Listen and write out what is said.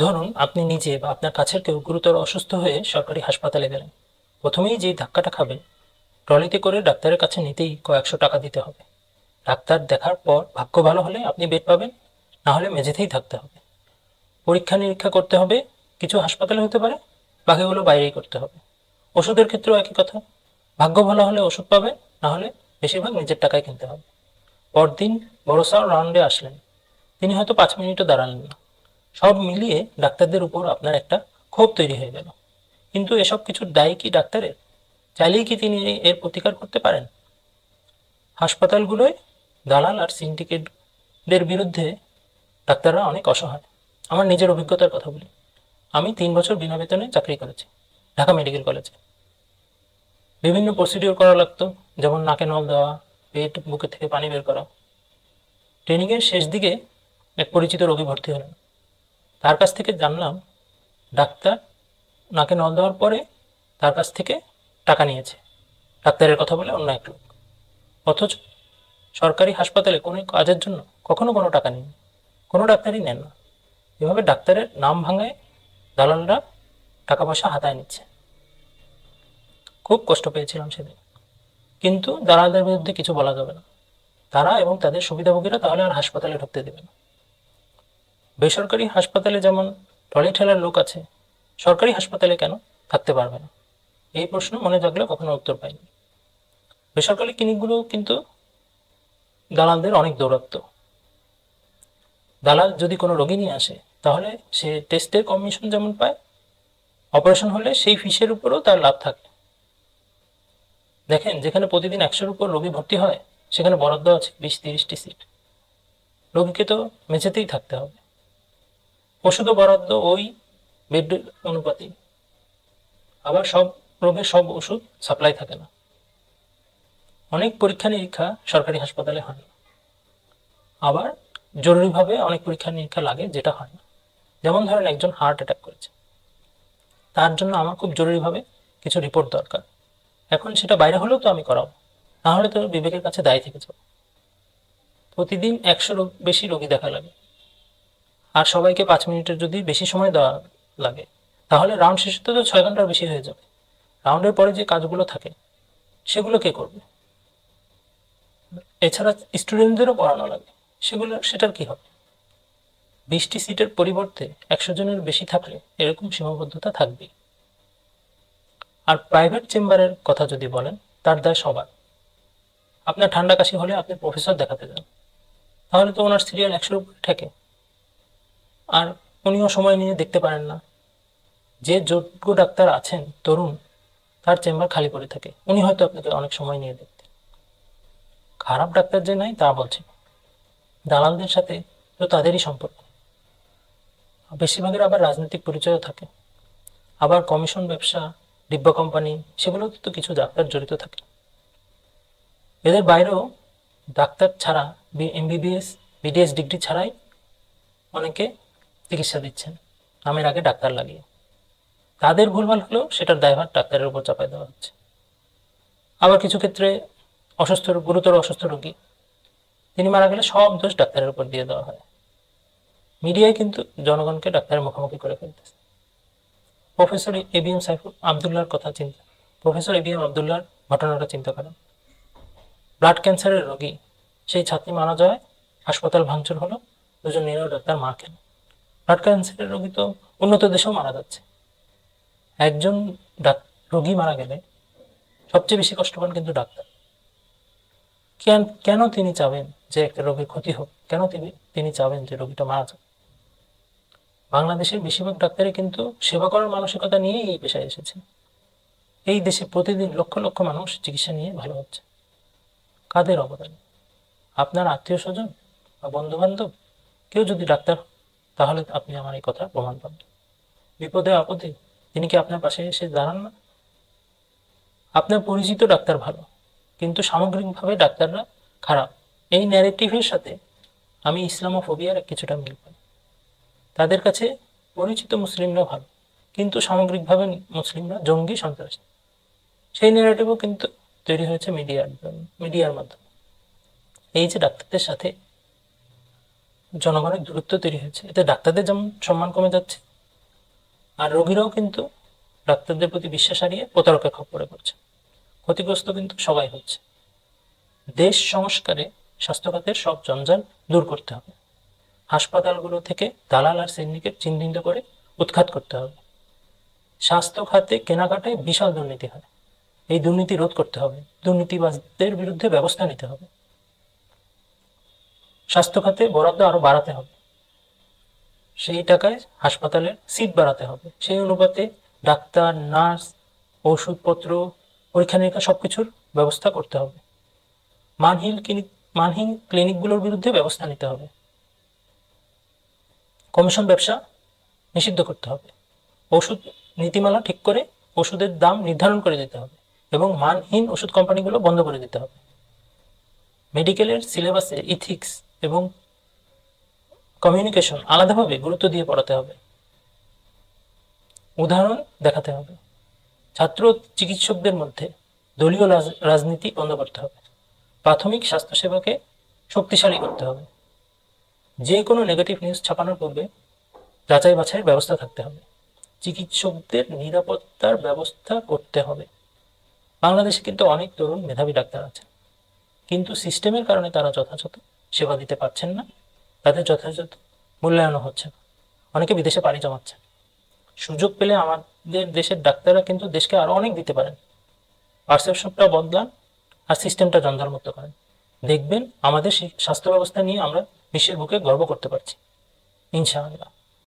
ধরুন আপনি নিজে বা আপনার কাছের কেউ গুরুতর অসুস্থ হয়ে সরকারি হাসপাতালে গেলেন। প্রথমেই যেই ধাক্কাটা খাবেন, ট্রলিতে করে ডাক্তারের কাছে নিতেই কয়েকশো টাকা দিতে হবে। ডাক্তার দেখার পর ভাগ্য ভালো হলে আপনি বেড পাবেন, না হলে মেঝেতেই থাকতে হবে। পরীক্ষা নিরীক্ষা করতে হবে, কিছু হাসপাতালে হতে পারে, বাকিগুলো বাইরেই করতে হবে। ওষুধের ক্ষেত্রেও একই কথা। ভাগ্য ভালো হলে ওষুধ পাবেন, না হলে বেশিরভাগ নিজের টাকায় কিনতে হবে। পরদিন বড় স্যার রাউন্ডে আসলেন, তিনি হয়তো 5 মিনিটও দাঁড়ালেন না। সব মিলিয়ে ডাক্তারদের উপর আপনার একটা ক্ষোভ তৈরি হয়ে গেল। কিন্তু এসব কিছুর দায় কি ডাক্তারের? চাইলেই কি তিনি এর প্রতিকার করতে পারেন? হাসপাতালগুলোয় দালাল আর সিন্ডিকেটদের বিরুদ্ধে ডাক্তাররা অনেক অসহায়। আমার নিজের অভিজ্ঞতার কথা বলি। আমি 3 বছর বিনা বেতনে চাকরি করেছি ঢাকা মেডিকেল কলেজে। বিভিন্ন প্রসিডিওর করা লাগতো, যেমন নাকে নল দেওয়া, পেট বুকে থেকে পানি বের করা। ট্রেনিংয়ের শেষ দিকে এক পরিচিত রোগী ভর্তি হলেন। তার কাছ থেকে জানলাম ডাক্তার নাকে নল দেওয়ার পরে তার কাছ থেকে টাকা নিয়েছে, ডাক্তারের কথা বলে অন্য এক লোক। অথচ সরকারি হাসপাতালে কোনো কাজের জন্য কখনো কোনো টাকা নেই, কোনো ডাক্তারই নেন না। এভাবে ডাক্তারের নাম ভাঙায় দালালরা টাকা পয়সা হাতায় নিচ্ছে। খুব কষ্ট পেয়েছিলাম সেদিন। কিন্তু দালালদের বিরুদ্ধে কিছু বলা যাবে না। তারা এবং তাদের সুবিধাভোগীরা তাহলে আর হাসপাতালে ঢুকতে দেবে না। বেসরকারি হাসপাতালে যেমন ট্রলি ঠেলার লোক আছে, সরকারি হাসপাতালে কেন থাকতে পারবে না? এই প্রশ্ন মনে জাগলেও কখনো উত্তর পাইনি। বেসরকারি ক্লিনিকগুলো কিন্তু দালালদের অনেক দৌরাত্ম্য। দালাল যদি কোনো রোগী নিয়ে আসে, তাহলে সে টেস্টের কমিশন যেমন পায়, অপারেশন হলে সেই ফিসের উপরও তার লাভ থাকে। দেখেন, যেখানে প্রতিদিন 100-র উপর রোগী ভর্তি হয়, সেখানে বরাদ্দ আছে 20-30টি সিট। রোগীকে তো মেঝেতেই থাকতে হবে। ওষুধও বরাদ্দ ওই বেড অনুপাতে। আবার সব রোগের সব ওষুধ সাপ্লাই থাকে না। অনেক পরীক্ষা নিরীক্ষা সরকারি হাসপাতালে হয় না। আবার জরুরিভাবে অনেক পরীক্ষা নিরীক্ষা লাগে, যেটা হয় না। যেমন ধরেন একজন হার্ট অ্যাটাক করেছে, তার জন্য আমার খুব জরুরিভাবে কিছু রিপোর্ট দরকার। এখন সেটা বাইরে হলেও তো আমি করাবো, না হলে তো বিবেকের কাছে দায়ী থেকে যাবো। প্রতিদিন 100 বেশি রোগী দেখা লাগে, আর সবাইকে 5 মিনিটের যদি বেশি সময় দেওয়া লাগে, তাহলে রাউন্ড শেষে তো 6 ঘন্টার বেশি হয়ে যাবে। রাউন্ডের পরে যে কাজগুলো থাকে, সেগুলো কে করবে? এছাড়া স্টুডেন্টদেরও পড়ানো লাগে, সেটার কি হবে? 20টি সিটের পরিবর্তে 100 জনের বেশি থাকলে এরকম সীমাবদ্ধতা থাকবেই। আর প্রাইভেট চেম্বারের কথা যদি বলেন, তার দায় সবার। আপনার ঠান্ডা কাশি হলে আপনি প্রফেসর দেখাতে যান, তাহলে তো ওনার সিরিয়াল 100-র উপরে ঠেকে, আর উনিও সময় নিয়ে দেখতে পারেন না। যে যোগ্য ডাক্তার আছেন তরুণ, তার চেম্বার খালি পড়ে থাকে, উনি হয়তো আপনাকে অনেক সময় নিয়ে দেখতেন। খারাপ ডাক্তার যে নাই তা বলছি না। দালালদের সাথে তো তাদেরই সম্পর্ক। বেশিরভাগের আবার রাজনৈতিক পরিচয়ও থাকে। আবার কমিশন ব্যবসা, ডিব্বা কোম্পানি, সেগুলোতে তো কিছু ডাক্তার জড়িত থাকে। এদের বাইরেও ডাক্তার ছাড়া, এমবিবিএস, বিডিএস ডিগ্রি ছাড়াই অনেকে চিকিৎসা দিচ্ছেন নামের আগে ডাক্তার লাগিয়ে। তাদের ভুলভাল হলেও সেটার দায়ভার ডাক্তারের উপর চাপাই দেওয়া হচ্ছে। আবার কিছু ক্ষেত্রে গুরুতর অসুস্থ রোগী, তিনি মারা গেলে সব দোষ ডাক্তারের উপর দিয়ে দেওয়া হয়। মিডিয়ায় কিন্তু জনগণকে ডাক্তারের মুখোমুখি করে ফেলতেছে। প্রফেসর এবিএম সাইফুল আবদুল্লাহর কথা চিন্তা প্রফেসর এবিএম আবদুল্লাহর ঘটনাটা চিন্তা করেন। ব্লাড ক্যান্সারের রোগী, সেই ছাত্রী মারা যায়, হাসপাতাল ভাঙচুর হলো, দুজন নিরীহ ডাক্তার মার খেল। ব্লাড ক্যান্সারের রোগী তো উন্নত দেশেও মারা যাচ্ছে। একজন রোগী মারা গেলে সবচেয়ে বেশি কষ্ট পান কিন্তু ডাক্তার। কেন তিনি চাবেন যে একটা রোগীর ক্ষতি হোক? কেন তিনি চাবেন যে রোগীটা মারা যাক? বাংলাদেশের বেশিরভাগ ডাক্তারই কিন্তু সেবা করার মানসিকতা নিয়েই এই পেশায় এসেছে। এই দেশে প্রতিদিন লক্ষ লক্ষ মানুষ চিকিৎসা নিয়ে ভালো হচ্ছে। কাদের অবদান? আপনার আত্মীয় স্বজন বা বন্ধু বান্ধব কেউ যদি ডাক্তার, তাহলে আপনি আমার এই কথা প্রমাণ পাবেন। বিপদে আপদে তিনি কি আপনার পাশে এসে দাঁড়ান না? আপনার পরিচিত ডাক্তার ভালো, কিন্তু সামগ্রিকভাবে ডাক্তাররা খারাপ, এই ন্যারেটিভের সাথে আমি ইসলামোফোবিয়ার কিছুটা মিল পাই। তাদের কাছে পরিচিত মুসলিমরা ভালো, কিন্তু সামগ্রিকভাবে মুসলিমরা জঙ্গি, সন্ত্রাসী। সেই ন্যারেটিভও কিন্তু তৈরি হয়েছে মিডিয়ার মাধ্যমে। এই যে ডাক্তারদের সাথে জনগণের দূরত্ব তৈরি হয়েছে, এতে ডাক্তারদের যেমন সম্মান কমে যাচ্ছে, আর রোগীরাও কিন্তু ডাক্তারদের প্রতি বিশ্বাস হারিয়ে প্রতারকের খপ্পরে পড়ছে। ক্ষতিগ্রস্ত কিন্তু সবাই হচ্ছে। দেশ সংস্কারে স্বাস্থ্য খাতের সব জঞ্জাল দূর করতে হবে। হাসপাতালগুলো থেকে দালাল আর সিন্ডিকেট চিহ্নিত করে উৎখাত করতে হবে। স্বাস্থ্য খাতে কেনাকাটায় বিশাল দুর্নীতি হয়, এই দুর্নীতি রোধ করতে হবে। দুর্নীতিবাজদের বিরুদ্ধে ব্যবস্থা নিতে হবে। স্বাস্থ্য খাতে বরাদ্দ আরো বাড়াতে হবে। সেই টাকায় হাসপাতালের সিট বাড়াতে হবে। সেই অনুপাতে ডাক্তার, নার্স, ওষুধপত্র, পরীক্ষা নিরীক্ষা সবকিছুর ব্যবস্থা করতে হবে। মানহীন ক্লিনিকগুলোর বিরুদ্ধে ব্যবস্থা নিতে হবে। কমিশন ব্যবসা নিষিদ্ধ করতে হবে। ওষুধ নীতিমালা ঠিক করে ওষুধের দাম নির্ধারণ করে দিতে হবে এবং মানহীন ওষুধ কোম্পানিগুলো বন্ধ করে দিতে হবে। মেডিকেলের সিলেবাসে ইথিক্স এবং কমিউনিকেশন আলাদাভাবে গুরুত্ব দিয়ে পড়াতে হবে। উদাহরণ দেখাতে হবে। ছাত্র চিকিৎসকদের মধ্যে দলীয় রাজনীতি বন্ধ করতে হবে। প্রাথমিক স্বাস্থ্যসেবাকে শক্তিশালী করতে হবে। যে কোনো নেগেটিভ নিউজ ছাপানোর পূর্বে যাচাই বাছাইয়ের ব্যবস্থা থাকতে হবে। চিকিৎসকদের নিরাপত্তার ব্যবস্থা করতে হবে। বাংলাদেশে কিন্তু অনেক তরুণ মেধাবী ডাক্তার আছে, কিন্তু সিস্টেমের কারণে তারা যথাযথ সেবা দিতে পারছেন না, তাদের যথাযথ মূল্যায়নও হচ্ছে না। অনেকে বিদেশে পাড়ি জমাচ্ছে। সুযোগ পেলে আমাদের দেশের ডাক্তাররা কিন্তু দেশকে আরো অনেক দিতে পারেন। পারসেপশনটা বদলান আর সিস্টেমটা জঞ্জালমুক্ত করেন। দেখবেন আমাদের স্বাস্থ্য ব্যবস্থা নিয়ে আমরা বিশ্বের বুকে গর্ব করতে পারছি, ইনশাআল্লাহ।